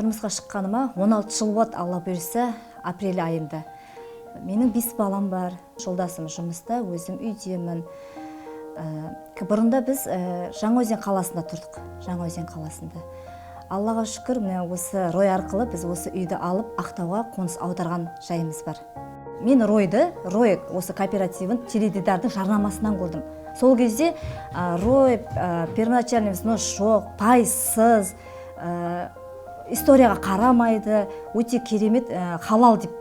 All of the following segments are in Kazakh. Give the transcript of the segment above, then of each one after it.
тұрмысқа шыққаныма 16 жыл болады, Алла бұйырса, апрель айында. Менің 5 балам бар, жолдасым жұмыста, өзім үйдемін. Бұрында біз Жаңаөзен қаласында тұрдық, Жаңаөзен қаласында. Аллаға шүкір, осы Рой арқылы біз осы үйді алып, Ақтауға қоныс аударған жайымыз бар. Мен Рой осы кооперативін теледидардың жарнамасынан көрдім. Сол кезде Рой первоначальный взнос жоқ, пайсыз, историяға қарамайды, өте керемет, халал деп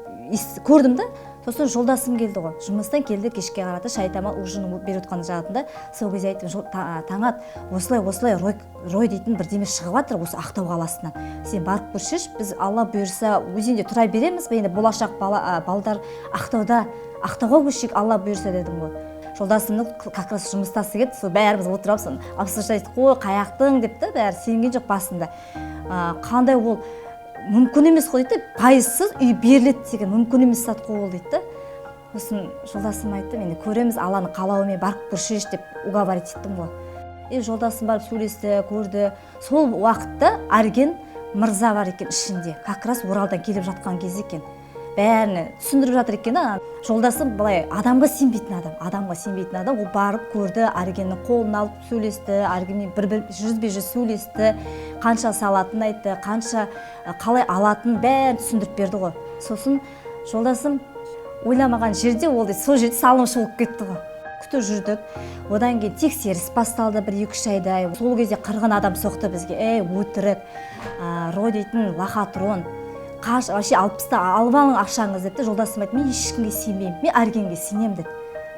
көрдім да. Сосын жолдасым келді ғой, жұмыстан келді, кешке қарады, шай тамақ ужин беріп отқан жағында. Сол кезде айттым, Таңат, осылай Рой дейтін бірдеме шығып жатыр осы Ақтау қаласынан. Сен барып көршіш, біз Алла бұйырса өзенде тұра береміз бе, енді болашақ балдар Ақтауға көшсек, Алла бұйырса дедім ғой. Жолдасымның как раз жұмыстасы келді, сол бәріміз отырып, обсуждать қой, қаяқтың депті, бәрі сенген жоқ басында. Қандай ол мүмкін емес қой дейді, пайызсыз үй беріледі деген мүмкін емес зат қой ол дейді. Сосын жолдасым айтты, енді көреміз, Алланың қалауымен барып көршіш деп уговорить еттім ғой. Жолдасым барып сөйлесті, көрді. Сол уақытта Арген мырза бар екен ішінде, как раз Оралдан келіп жатқан кез екен. Бәріні түсіндіріп жатыр екен. Жолдасым былай адамға сенбейтін адам, ол барып көрді, Аргеннің қолын алып сөйлесті, Аргенмен жүзбе-жүз сөйлесті, қанша салатын айтты, қанша қалай алатын бәрін түсіндіріп берді ғой. Сосын жолдасым ойламаған жерде ол сол жерде салымшы болып кетті ғой. Күтіп жүрдік. Одан кейін тексеріс басталды 1-2 айда. Сол кезде 40 адам соқты бізге. Өтірік, Рой дейтін лохотрон. Вообще 60-та алып алың ақшаңыз деді. Жолдасым айтты, мен ешкімге сенбеймін, мен Аргенге сенем деді.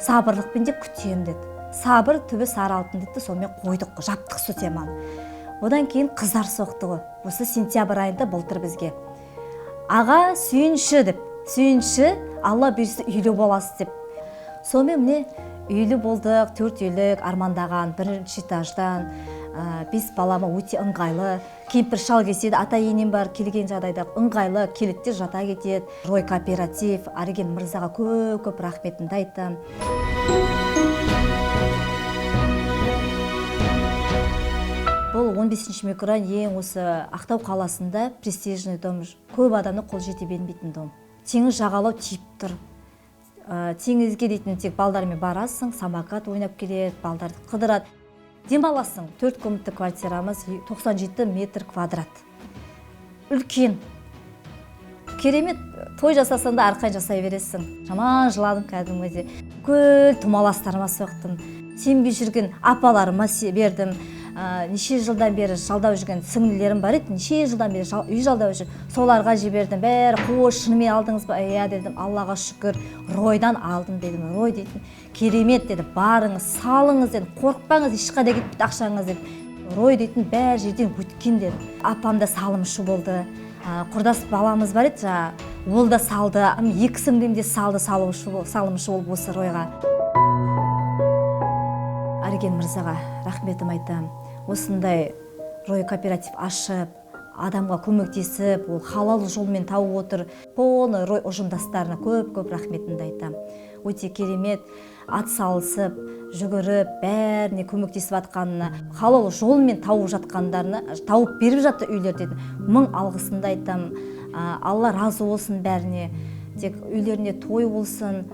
Сабырлықпен деп күтем деді. Сабыр түбі сары алтын деді. Сонымен қойдық, жаптық сол теманы. Одан кейін қыздар соқты ғой. Осы сентябрь айында былтыр бізге. Аға сүйінші деп. Сүйінші, Алла бұйырса үйлі боласыз деп. Сонымен міне үйлі болдық, 4 үйлік армандаған, 1-ші этаждан, 5 балама өте ыңғайлы. Кемпір шал келседі, ата енем бар, келген жағдайда ыңғайлы, келеді жата кетеді. Рой кооператив, Арген мырзаға көп рахметімді айтам. Бұл 15-ші микрорайон осы Ақтау қаласында престижный дом, көп адамны қол жете бермейтін дом. Теңіз жағалау тиіп тұр. Теңізге дейтін тек балдармен барасың, самокат ойнап келеді, балдарды қыдырады. Демаласың, 4 комнатты квартирамыз 97 метр квадрат. Үлкен. Керемет, той жасасаң да арқай жасай бересің. Жаман жыладым кәдімгідей. Көл тұмаластарыма соқтым. Сенбей жүрген апаларыма бердім. Неше жылдан бері жалдап жүрген сіңлілерім бар еді, неше жылдан бері үй жалдап жүр. Соларға жібердім. Бәрі қош, шынымен алдыңыз ба? Иә дедім, Аллаға шүкір, Ройдан алдым дедім. Рой дейтін керемет деді, барыңыз, салыңыз дедім, қорықпаңыз, ешқайда кетпейді ақшаңыз деді. Рой дейтін бәр жерден өткен деді. Апам да салымшы болды. Құрдас баламыз бар еді, ол да салды. 2 сіңлім де салды, салымшы болып осы Ройға. Арген мырзаға рахметім айтам. Осындай Рой кооператив ашып, адамға көмектесіп, ол халал жолмен тауып отыр. Полный Рой ұжымдастарына көп рахметімді айтам. Өте керемет, ат салысып, жүгіріп, бәріне көмектесіп атқанына, халал жолмен тауып жатқандарына, тауып беріп жатты үйлерден. Мың алғысымды айтам. Алла разы болсын бәріне. Тек үйлеріне той болсын,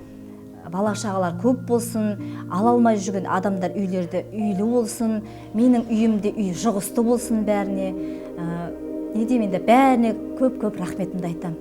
бала-шағалар көп болсын, ала алмай жүрген адамдар үйлерді үйлі болсын, менің үйімде үй жұғысты болсын бәріне. Не деймін, бәріне көп рахметімді айтам.